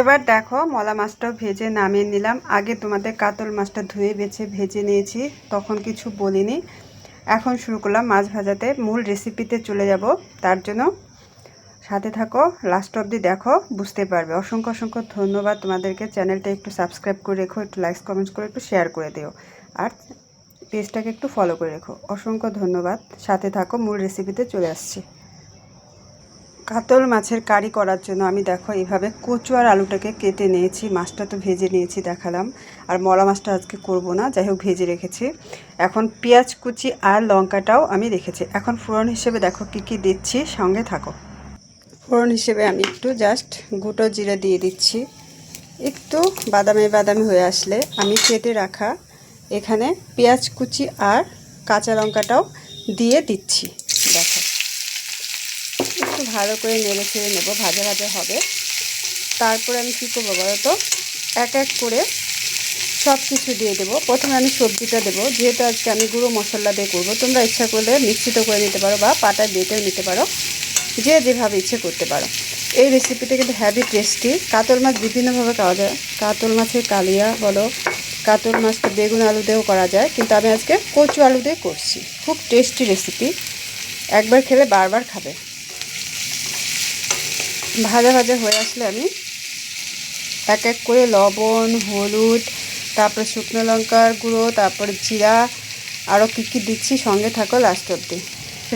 এবার দেখো মলা মাছটাও ভেজে নামিয়ে নিলাম। আগে তোমাদের কাতল মাছটা ধুয়ে বেছে ভেজে নিয়েছি, তখন কিছু বলিনি। এখন শুরু করলাম মাছ ভাজাতে। মূল রেসিপিতে চলে যাব, তার জন্য সাথে থাকো, লাস্ট অবধি দেখো, বুঝতে পারবে। অসংখ্য অসংখ্য ধন্যবাদ তোমাদেরকে। চ্যানেলটা একটু সাবস্ক্রাইব করে রেখো, একটু লাইক কমেন্টস করে একটু শেয়ার করে দিও, আর পেজটাকে একটু ফলো করে রেখো। অসংখ্য ধন্যবাদ, সাথে থাকো, মূল রেসিপিতে চলে আসছি। কাতল মাছের কারি করার জন্য আমি দেখো এইভাবে কচু আর আলুটাকে কেটে নিয়েছি। মাছটা তো ভেজে নিয়েছি, দেখালাম। আর মলা মাছটা আজকে করব না, যাই হোক ভেজে রেখেছি। এখন পেঁয়াজ কুচি আর লঙ্কাটাও আমি রেখেছি। এখন ফোড়ন হিসেবে দেখো কি কি দিচ্ছি, সঙ্গে থাকো। ফোড়ন হিসেবে আমি একটু জাস্ট গোটা জিরা দিয়ে দিচ্ছি। একটু বাদামি বাদামি হয়ে আসলে আমি কেটে রাখা এখানে পেঁয়াজ কুচি আর কাঁচা লঙ্কাটাও দিয়ে দিচ্ছি। দেখো একটু ভালো করে নেড়ে ছেড়ে নেবো, ভাজা ভাজা হবে। তারপরে আমি কী করবো বলো তো, এক এক করে সব কিছু দিয়ে দেবো। প্রথমে আমি সবজিটা দেবো, যেহেতু আজকে আমি গুঁড়ো মশলা দিয়ে করবো। তোমরা ইচ্ছা করলে মিক্সিতে করে নিতে পারো বা পাটায় বেটেও নিতে পারো, যে যেভাবে ইচ্ছে করতে পারো। এই রেসিপিটা কিন্তু হ্যাভি টেস্টি। কাতল মাছ বিভিন্নভাবে খাওয়া যায়। কাতল মাছের কালিয়া বলো, কাতল মাছটা বেগুন আলু দিয়েও করা যায়, কিন্তু আমি আজকে কচু আলু দিয়ে করছি। খুব টেস্টি রেসিপি, একবার খেলে বারবার খাবে। ভাজা ভাজা হয়ে আসলে আমি এক এক করে লবণ, হলুদ, তারপরে শুকনো লঙ্কার গুঁড়ো, তারপরে জিরা, আরও কী কী দিচ্ছি, সঙ্গে থাকো লাস্ট অবধি।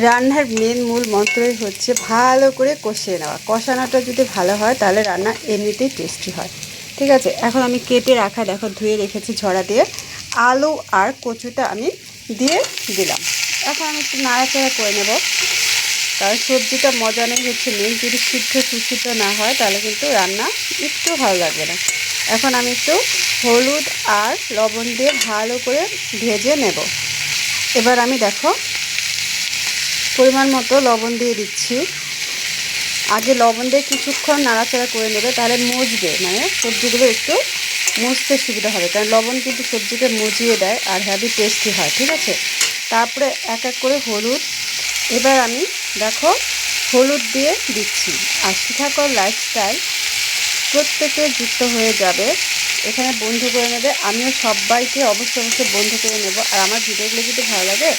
রান্নার মেন মূল মন্ত্রই হচ্ছে ভালো করে কষিয়ে নেওয়া। কষানোটা যদি ভালো হয় তাহলে রান্না এমনিতেই টেস্টি হয়। ঠিক আছে, এখন আমি কেটে রাখা দেখো ধুয়ে রেখেছি ঝরা দিয়ে আলু আর কচুটা আমি দিয়ে দিলাম। এখন আমি একটু নাড়াচাড়া করে নেব, কারণ সবজিটা মজা নেই হচ্ছে মেন। যদি সিদ্ধ সুসিদ্ধ না হয় তাহলে কিন্তু রান্না একটু ভালো লাগবে না। এখন আমি একটু হলুদ আর লবণ দিয়ে ভালো করে ভেজে নেব। এবার আমি দেখো পরিমাণ মতো লবণ দিয়ে দিচ্ছি। আগে লবণ দিয়ে কিছুক্ষণ নাড়াচাড়া করে নেবে, তাহলে মজবে, মানে সবজিগুলো একটু মুছতে সুবিধা হবে, কারণ লবণ কিন্তু সবজিকে মজিয়ে দেয় আর হ্যাভি টেস্টি হয়। ঠিক আছে, তারপরে এক এক করে হলুদ, এবার আমি দেখো হলুদ দিয়ে দিচ্ছি। আর শিখাকর লাইফস্টাইল প্রত্যেকে যুক্ত হয়ে যাবে, এখানে বন্ধু করে নেবে। আমিও সবাইকে অবশ্যই অবশ্যই বন্ধু করে নেব। আর আমার ভিডিওগুলো যদি ভালো লাগে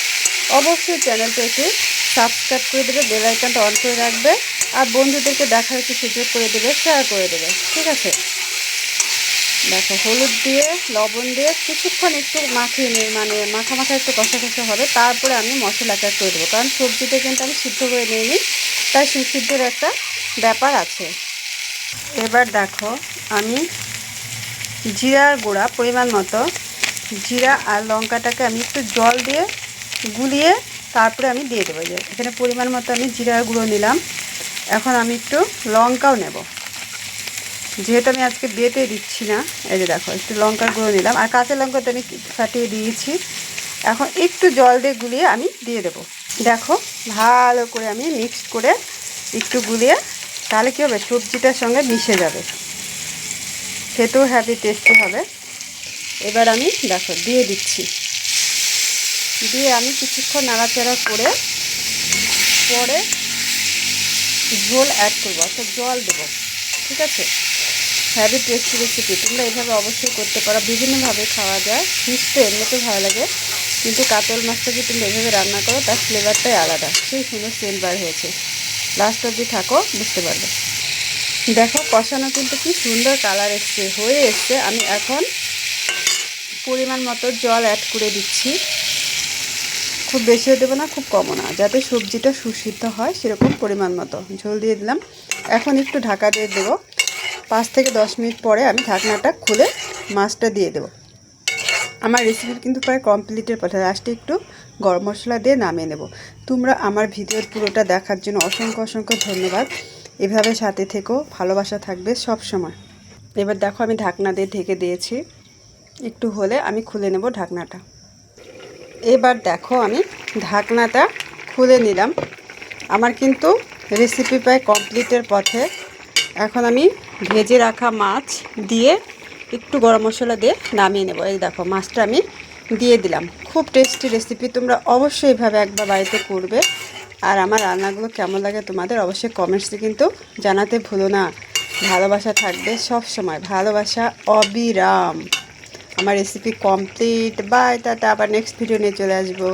অবশ্যই চ্যানেলটা একটু সাবস্ক্রাইব করে দেবে, বেল আইকনটা অন করে রাখবে, আর বন্ধুদেরকে দেখার একটু সুযোগ করে দেবে, শেয়ার করে দেবে। ঠিক আছে, দেখো হলুদ দিয়ে লবণ দিয়ে কিছুক্ষণ একটু মাখিয়ে নিয়ে, মানে মাখা মাখা একটু কষা কষা হবে। তারপরে আমি মশলাটা করে দেবো, কারণ সবজিটা কিন্তু আমি সিদ্ধ করে নিইনি, তাই সিদ্ধের একটা ব্যাপার আছে। এবার দেখো আমি জিরার গুঁড়া পরিমাণ মতো, জিরা আর লঙ্কাটাকে আমি একটু জল দিয়ে গুলিয়ে তারপরে আমি দিয়ে দেবো। যে এখানে পরিমাণ মতো আমি জিরার গুঁড়ো নিলাম। এখন আমি একটু লঙ্কাও নেব, যেহেতু আমি আজকে বেটে দিচ্ছি না। এই যে দেখো একটু লঙ্কার গুঁড়ো নিলাম, আর কাঁচা লঙ্কা তো আমি ফাটিয়ে দিয়েছি। এখন একটু জল দিয়ে গুলিয়ে আমি দিয়ে দেবো। দেখো ভালো করে আমি মিক্সড করে একটু গুলিয়ে, তাহলে কী হবে, সবজিটার সঙ্গে মিশে যাবে, খেতেও হ্যাভি টেস্টি হবে। এবার আমি দেখো দিয়ে দিচ্ছি, দিয়ে আমি কিছুক্ষণ নাড়াচাড়া করে পরে ঝোল অ্যাড করবো, অর্থাৎ জল দেবো। ঠিক আছে, হ্যাভি টেস্টি রেসিপি, তোমরা এইভাবে অবশ্যই করতে পারো। বিভিন্নভাবে খাওয়া যায়, ফিশ তো এমনিতেও ভালো লাগে, কিন্তু কাতল মাছটা যদি তুমি এভাবে রান্না করো তার ফ্লেভারটাই আলাদা। সেই সুন্দর সেন্ট বার হয়েছে, লাস্ট অবধি থাকো, বুঝতে পারবে। দেখো কষানো কিন্তু কি সুন্দর কালার হয়ে এসছে। আমি এখন পরিমাণ মতো জল অ্যাড করে দিচ্ছি। খুব বেশিও দেবো না, খুব কমও না, যাতে সবজিটা সুসিদ্ধ হয় সেরকম পরিমাণ মতো ঝোল দিয়ে দিলাম। এখন একটু ঢাকা দিয়ে দেবো। 5 থেকে 10 মিনিট পরে আমি ঢাকনাটা খুলে মাছটা দিয়ে দেবো। আমার রেসিপি কিন্তু প্রায় কমপ্লিটের পথে, লাস্টে একটু গরম মশলা দিয়ে নামিয়ে নেব। তোমরা আমার ভিডিওর পুরোটা দেখার জন্য অসংখ্য অসংখ্য ধন্যবাদ। এভাবে সাথে থেকো, ভালোবাসা থাকবে সব সময়। এবার দেখো আমি ঢাকনা দিয়ে ঢেকে দিয়েছি, একটু হলে আমি খুলে নেব ঢাকনাটা। এবার দেখো আমি ঢাকনাটা খুলে নিলাম। আমার কিন্তু রেসিপি প্রায় কমপ্লিটের পথে। এখন আমি ভেজে রাখা মাছ দিয়ে একটু গরম মশলা দিয়ে নামিয়ে নেব। এই দেখো মাছটা আমি দিয়ে দিলাম। খুব টেস্টি রেসিপি, তোমরা অবশ্যই এভাবে একবার বাড়িতে করবে। আর আমার রান্নাগুলো কেমন লাগে তোমাদের অবশ্যই কমেন্টসে কিন্তু জানাতে ভুলো না। ভালোবাসা থাকবে সব সময়, ভালোবাসা অবিরাম। আমার রেসিপি কমপ্লিট। Bye, tata. আবার নেক্সট ভিডিও নিয়ে চলে আসবো।